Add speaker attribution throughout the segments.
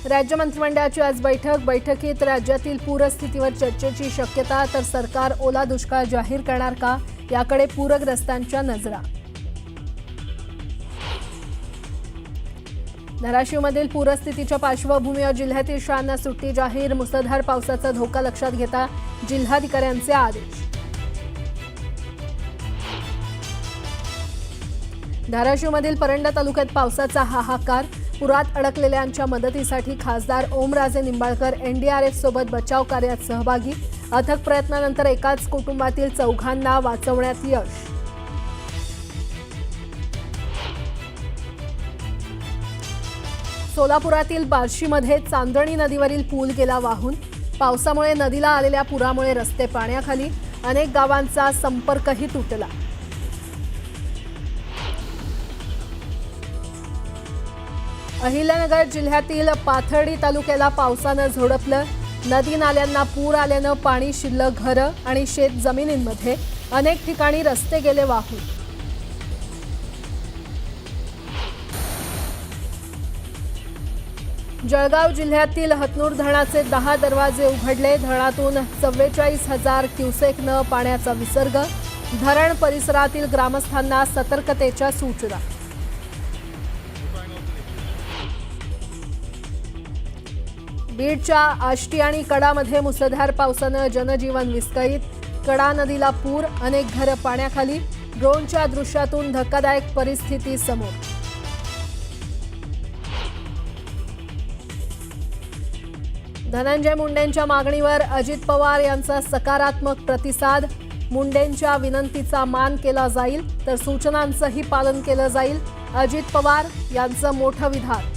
Speaker 1: राज्य मंत्रिमंडळाची आज बैठकीत राज्यातील पूरस्थितीवर चर्चेची शक्यता, तर सरकार ओला दुष्काळ जाहीर करणार का याकडे पूरग्रस्तांच्या नजरा। धाराशिवमधील पूरस्थितीच्या पार्श्वभूमीवर जिल्ह्यातील शाळांना सुट्टी जाहीर, मुसळधार पावसाचा धोका लक्षात घेता जिल्हाधिकाऱ्यांचे आदेश। धाराशिवमधील परंडा तालुक्यात पावसाचा हाहाकार, पुरात अडकलेल्यांच्या मदतीसाठी खासदार ओमराजे निंबाळकर एनडीआरएफ सोबत बचाव कार्यात सहभागी, अथक प्रयत्नानंतर एकाच कुटुंबातील चौघांना वाचवण्यात यश। सोलापुरातील बार्शीमध्ये चांदणी नदीवरील पूल गेला वाहून, पावसामुळे नदीला आलेल्या पुरामुळे रस्ते पाण्याखाली, अनेक गावांचा संपर्कही तुटला। अहिल्यानगर जिल्ह्यातील पाथर्डी तालुक्याला पावसानं झोडपलं, नदी नाल्यांना पूर आल्यानं पाणी शिरलं घरं आणि शेत जमिनींमध्ये, अनेक ठिकाणी रस्ते गेले वाहून। जळगाव जिल्ह्यातील हतनूर धरणाचे 10 दरवाजे उघडले, धरणातून 44,000 क्युसेकनं पाण्याचा विसर्ग, धरण परिसरातील ग्रामस्थांना सतर्कतेच्या सूचना। बीडच्या आष्टी आणि कडामध्ये मुसळधार पावसानं जनजीवन विस्कळीत, कडा नदीला पूर, अनेक घरं पाण्याखाली, ड्रोनच्या दृश्यातून धक्कादायक परिस्थिती समोर। धनंजय मुंडेंच्या मागणीवर अजित पवार यांचा सकारात्मक प्रतिसाद, मुंडेंच्या विनंतीचा मान केला जाईल तर सूचनांचंही पालन केलं जाईल, अजित पवार यांचं मोठं विधान।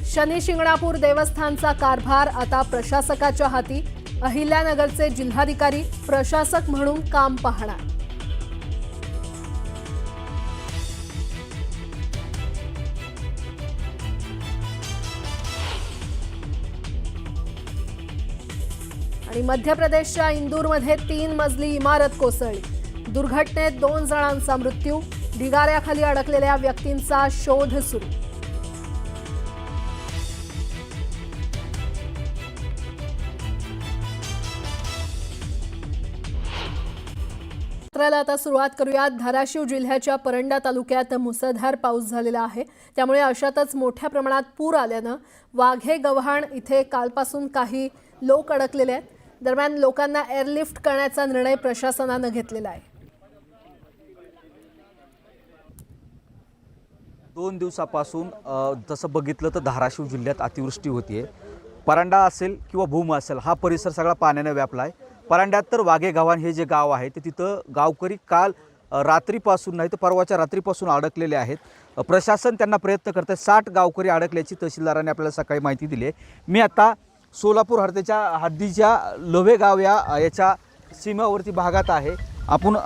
Speaker 1: शनी शिंगणापूर देवस्थानचा कारभार आता प्रशासकाच्या हाती, अहिल्यानगरचे जिल्हाधिकारी प्रशासक म्हणून काम पाहणार। आणि मध्य प्रदेशच्या इंदूरमध्ये 3 मजली इमारत कोसळली, दुर्घटनेत 2 जणांचा मृत्यू, ढिगाऱ्याखाली अडकलेल्या व्यक्तींचा शोध सुरू। आता सुरुवात करूयात। धाराशिव जिल्ह्याच्या परंडा तालुक्यात मुसळधार पाऊस झालेला आहे, त्यामुळे अशातच मोठ्या प्रमाणात पूर आल्यानं वाघे गव्हाण इथे कालपासून काही लोक अडकलेले आहेत। दरम्यान लोकांना एअरलिफ्ट करण्याचा निर्णय प्रशासनानं घेतलेला आहे।
Speaker 2: 2 दिवसापासून जसं बघितलं तर धाराशिव जिल्ह्यात अतिवृष्टी होतीये। परंडा असेल किंवा भूम असेल, हा परिसर सगळा पाण्याने व्यापला आहे। परंड्यात तर वाघे गव्हाण हे जे गाव आहे ते तिथं गावकरी काल रात्रीपासून नाही तर परवाच्या रात्रीपासून अडकलेले आहेत। प्रशासन त्यांना प्रयत्न करत आहे। 60 गावकरी अडकल्याची तहसीलदारांनी आपल्याला सकाळी माहिती दिली आहे। मी आता सोलापूर हद्दीच्या लोहे गाव याच्या सीमेवरती भागात आहे। आपण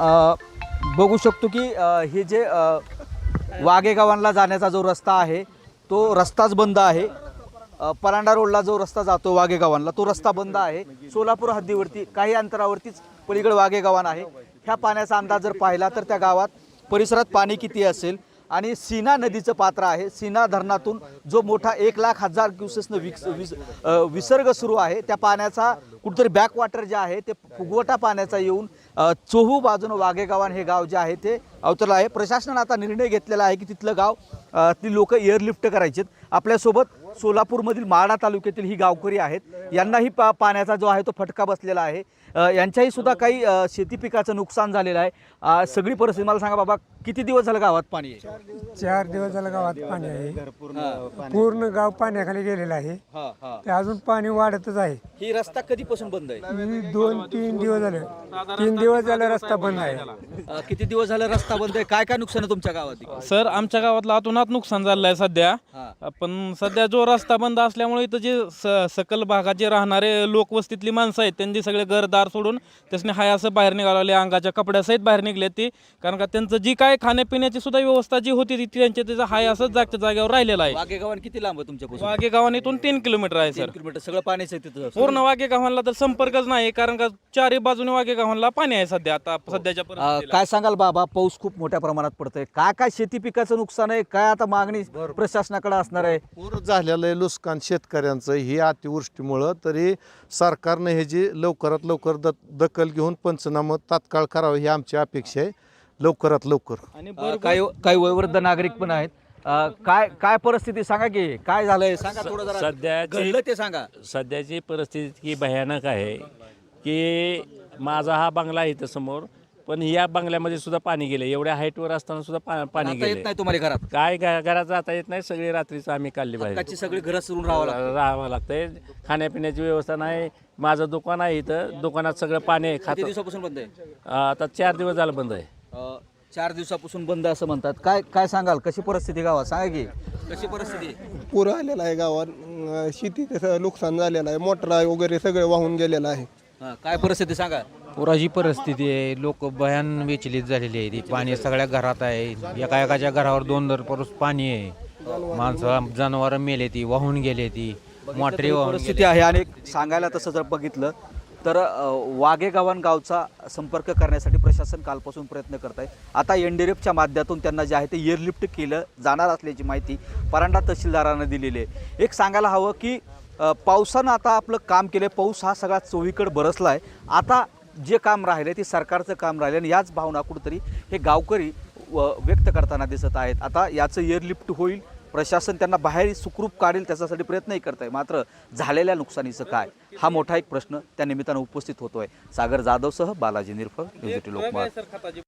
Speaker 2: बघू शकतो की हे जे वाघे गावांना जाण्याचा जो रस्ता आहे तो रस्ताच बंद आहे। परांडा रोडला जो रस्ता जातो वाघे गावांना तो रस्ता बंद आहे। सोलापूर हद्दीवरती काही अंतरावरतीच पलीकडे वाघे गावान आहे। ह्या पाण्याचा अंदाज जर पाहिला तर त्या गावात परिसरात पाणी किती असेल आणि सीना नदीचं पात्र आहे। सीना धरणातून जो मोठा 1,00,000 क्युसेसनं विसर्ग सुरू आहे, त्या पाण्याचा कुठेतरी बॅकवॉटर जे आहे ते फुगवटा पाण्याचा येऊन चोहू बाजूनं वाघे गावान हे गाव जे आहे ते अवतरलं आहे। प्रशासनानं आता निर्णय घेतलेला आहे की तिथलं गाव ती लोक एअरलिफ्ट करायचेत। आपल्यासोबत सोलापूरमधील माळा तालुक्यातील ही गावकरी आहेत, यांनाही पाण्याचा जो आहे तो फटका बसलेला आहे। यांच्याही सुद्धा काही शेती पिकाचं नुकसान झालेलं आहे। सगळी परिस्थिती मला सांगा बाबा, किती दिवस झालं गावात पाणी आहे?
Speaker 3: 4 दिवस झालं गावात पाणी आहे। पूर्ण गाव पाण्याखाली गेलेलं आहे। ते अजून पाणी वाढतच आहे।
Speaker 2: ही रस्ता कधीपासून बंद आहे?
Speaker 3: 2-3 दिवस झाले, 3 दिवस झाले रस्ता बंद आहे।
Speaker 2: किती दिवस झालं रस्ता बंद आहे? काय काय नुकसान आहे तुमच्या गावात?
Speaker 4: सर, आमच्या गावातलं अतोनात नुकसान झालं आहे सध्या, पण सध्या जो रस्ता बंद असल्यामुळे इथं जे सकल भागात जे राहणारे लोकवस्तीतली माणसं आहेत त्यांची सगळे घरदार सोडून त्यासने हाय असं बाहेर निघाले, अंगाच्या कपड्यासहित बाहेर निघले ते, कारण का त्यांचं जी काय खाण्यापिण्याची सुद्धा व्यवस्था जी होती ती त्यांच्या त्याचं हाय असंच जागच्या जागेवर राहिलेलं आहे.
Speaker 2: वाघेगावान किती लांब आहे तुमच्यापासून?
Speaker 4: वाघेगावान इथून 3 किलोमीटर आहे सर.
Speaker 2: 3 किलोमीटर सगळं पाणीच आहे तिथं.
Speaker 4: पूर्ण वाघेगावांना तर संपर्कच नाही, कारण का चारही बाजूने वाघेगावांना पाणी आहे सध्या आता सध्याच्या परिस्थितीला.
Speaker 2: काय सांगाल बाबा, पाऊस खूप मोठ्या प्रमाणात पडतोय, काय काय शेती पिकाचं नुकसान आहे, काय आता मागणी प्रशासनाकडे असणार आहे?
Speaker 5: पूर झालेलं आहे नुकसान शेतकऱ्यांचं ही अतिवृष्टीमुळं. तरी सरकारने हे जी लवकरात लवकर दखल घेऊन पंचनामा तात्काळ करावं ही आमची अपेक्षा आहे, लवकरात लवकर.
Speaker 4: आणि
Speaker 2: काही वयोवृद्ध नागरिक पण आहेत. काय काय परिस्थिती सांगा की काय झालंय, सांगा थोडं जरा.
Speaker 6: सध्याची
Speaker 2: घडलं ते सांगा.
Speaker 6: सध्याची परिस्थिती इतकी भयानक आहे की माझा हा बंगला आहे इथं समोर, पण या बंगल्यामध्ये सुद्धा पाणी गेले. एवढ्या हाईटवर असताना सुद्धा पाणी
Speaker 2: आता येत
Speaker 6: गेले.
Speaker 2: नाही तुम्हाला घरात?
Speaker 6: काय घरात जाता येत नाही, सगळी रात्रीचं आम्ही काढली बाहेर.
Speaker 2: हक्काची सगळी घरं सोडून राहावं लागतं.
Speaker 6: राहावं लागतंय. खाण्यापिण्याची व्यवस्था नाही. माझं दुकान आहे इथं, दुकानात सगळं पाणी आहे.
Speaker 2: किती दिवसापासून बंद आहे?
Speaker 6: आता 4 दिवस झालं बंद आहे.
Speaker 2: 4 दिवसापासून बंद असं म्हणतात. काय काय सांगाल, कशी परिस्थिती गावात, सांगा की कशी परिस्थिती?
Speaker 7: पूर आलेला आहे गावात, शेतीचं नुकसान झालेलं आहे, मोटर वगैरे सगळं वाहून गेलेलं आहे.
Speaker 2: काय परिस्थिती सांगा.
Speaker 8: पुराची परिस्थिती आहे, लोक भयान विचलित झालेली आहे. ती पाणी सगळ्या घरात आहे, एका एकाच्या घरावर 2 परस पाणी आहे. माणसं जनावरं मेले, ती वाहून गेले, ती मोटरी वाहून
Speaker 2: परिस्थिती आहे. आणि सांगायला तसं जर बघितलं तर वाघेगावान गावचा संपर्क करण्यासाठी प्रशासन कालपासून प्रयत्न करत आहे. आता एनडीआरएफच्या माध्यमातून त्यांना जे आहे ते एअरलिफ्ट केलं जाणार असल्याची माहिती परांडा तहसीलदारांना दिलेली आहे. एक सांगायला हवं की पावसानं आता आपलं काम केलं, पाऊस हा सगळा चोहीकडे बरसला आहे. आता जे काम राहिले ते सरकारचं काम राहिलं आणि याच भावना कुठंतरी हे गावकरी व्यक्त करताना दिसत आहेत. आता याचं एअरलिफ्ट होईल, प्रशासन त्यांना बाहेर सुखरूप काढेल त्याच्यासाठी प्रयत्नही करत आहे. मात्र झालेल्या नुकसानीचं काय, हा मोठा एक प्रश्न त्या निमित्तानं उपस्थित होतोय. सागर जाधवसह बालाजी निरफळ, न्यूज 18 लोकमत.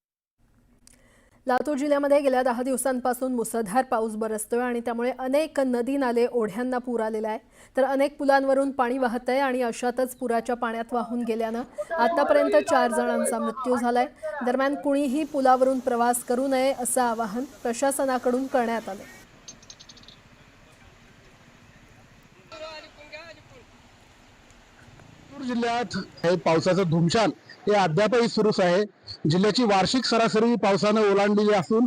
Speaker 1: लातूर जिल्ह्यामध्ये गेल्या 10 दिवसांपासून मुसळधार पाऊस बरसतोय आणि त्यामुळे अनेक नदी नाले ओढ्यांना पूर आलेला आहे, तर अनेक पुलांवरून पाणी वाहत आहे आणि अशातच पुराच्या पाण्यात वाहून गेल्यानं आतापर्यंत 4 जणांचा मृत्यू झालाय. दरम्यान कुणीही पुलावरून प्रवास करू नये असं आवाहन प्रशासनाकडून करण्यात आलं.
Speaker 9: लातूर जिल्ह्यात हे पावसाचं धुमशान हे अद्यापही सुरूच आहे. जिल्ह्याची वार्षिक सरासरी पावसानं ओलांडलेली असून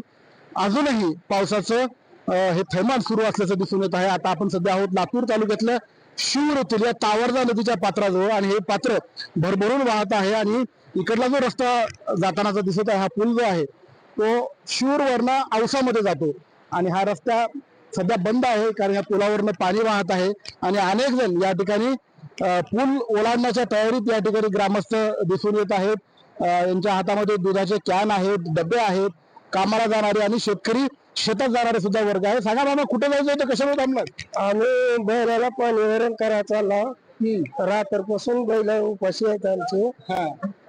Speaker 9: अजूनही पावसाचं हे थैमान सुरू असल्याचं दिसून येत आहे. आता आपण सध्या आहोत लातूर तालुक्यातल्या शिवर येथील या तावरजा नदीच्या पात्राजवळ आणि हे पात्र भरभरून वाहत आहे आणि इकडला जो रस्ता जातानाचा दिसत आहे, हा पूल जो आहे तो शिवरवरनं औसामध्ये जातो आणि हा रस्ता सध्या बंद आहे कारण या पुलावरनं पाणी वाहत आहे आणि अनेक जण या ठिकाणी पूल ओलांडण्याच्या तयारीत या ठिकाणी ग्रामस्थ दिसून येत आहेत. यांच्या हातामध्ये दुधाचे कॅन आहेत, डबे आहेत, कामाला जाणारे आणि शेतकरी शेतात जाणारे सुद्धा वर्ग आहे. सांगा मामा, कुठे जायचं होतं, कशावर थांबलात?
Speaker 7: आम्ही बैलाला पाणी वरण करायचा रात्रपासून बैल उपाशी आहेत आमचे.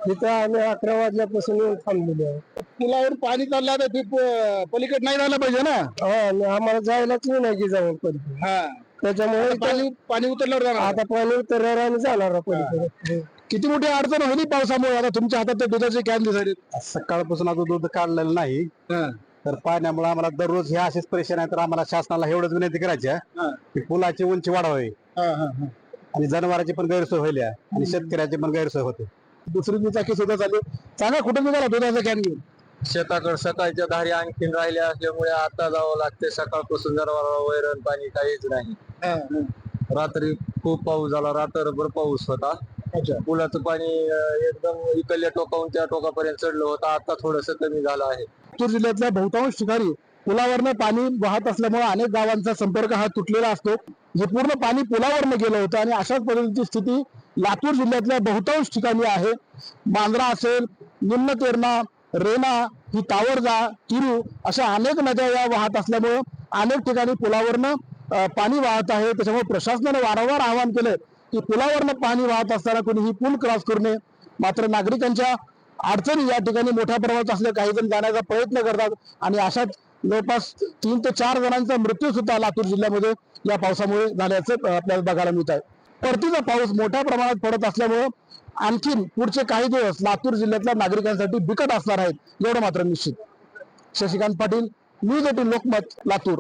Speaker 7: तिथं आम्ही 11 वाजल्यापासून येऊन थांबलेलो आहे.
Speaker 9: पुलावर पाणी चाललं आता ते पलीकडे नाही राहिलं पाहिजे ना.
Speaker 7: आम्हाला जायलाच नाही की जाऊन पलीकडे. त्याच्यामुळे
Speaker 9: पाणी उतरल्यावर जाणार.
Speaker 7: आता पाणी उतरल्यावर आम्ही जाणार पलीकडे.
Speaker 9: किती मोठी अडचण होती पावसामुळे. आता तुमच्या हातात ते दुधाचे कॅन दिसायले.
Speaker 10: सकाळपासून आता दूध काढलेलं नाही, तर पाण्यामुळे आम्हाला दररोज हे असेच परेशान आहे. तर आम्हाला शासनाला एवढंच विनंती करायची आहे की पुलाची उंची वाढवावी आणि जनावरांची पण गैरसोय होईल आणि शेतकऱ्याची पण गैरसोय होते.
Speaker 9: दुसरी दुचाकी सुद्धा चालू. सांगा कुठे निघाला दुधाचा कॅन घेऊन?
Speaker 7: शेताकडे सकाळच्या धारी आणखीन राहिल्या असल्यामुळे आता जावं लागते. सकाळपासून जनावरांना वैरण पाणी काहीच नाही. रात्री खूप पाऊस झाला, रात्रभर पाऊस होता. पुलाचं पाणी एकदम इकडल्या टोकाहून त्या टोकापर्यंत चढलं होतं. आता थोडस कमी झालं आहे.
Speaker 9: लातूर जिल्ह्यातल्या बहुतांश ठिकाणी पुलावरनं पाणी वाहत असल्यामुळे अनेक गावांचा संपर्क हा तुटलेला असतो. हे पूर्ण पाणी पुलावरनं गेलं होतं आणि अशाच पद्धतीची स्थिती लातूर जिल्ह्यातल्या बहुतांश ठिकाणी आहे. मांजरा असेल, निम्न तेरणा, रेणा, ही तावरजा, तिरू अशा अनेक नद्या या वाहत असल्यामुळं अनेक ठिकाणी पुलावरनं पाणी वाहत आहे. त्याच्यामुळे प्रशासनाने वारंवार आवाहन केलं की पुलावरनं पाणी वाहत असताना कोणीही पूल क्रॉस करू नये. मात्र नागरिकांच्या अडचणी या ठिकाणी मोठ्या प्रमाणात असले, काही जण जाण्याचा प्रयत्न करतात आणि अशात जवळपास 3 ते 4 जणांचा मृत्यू सुद्धा लातूर जिल्ह्यामध्ये या पावसामुळे झाल्याचं आपल्याला बघायला मिळत आहे. परतीचा पाऊस मोठ्या प्रमाणात पडत असल्यामुळे आणखीन पुढचे काही दिवस लातूर जिल्ह्यातल्या नागरिकांसाठी बिकट असणार आहेत, एवढं मात्र निश्चित. शशिकांत पाटील, न्यूज 18 लोकमत, लातूर.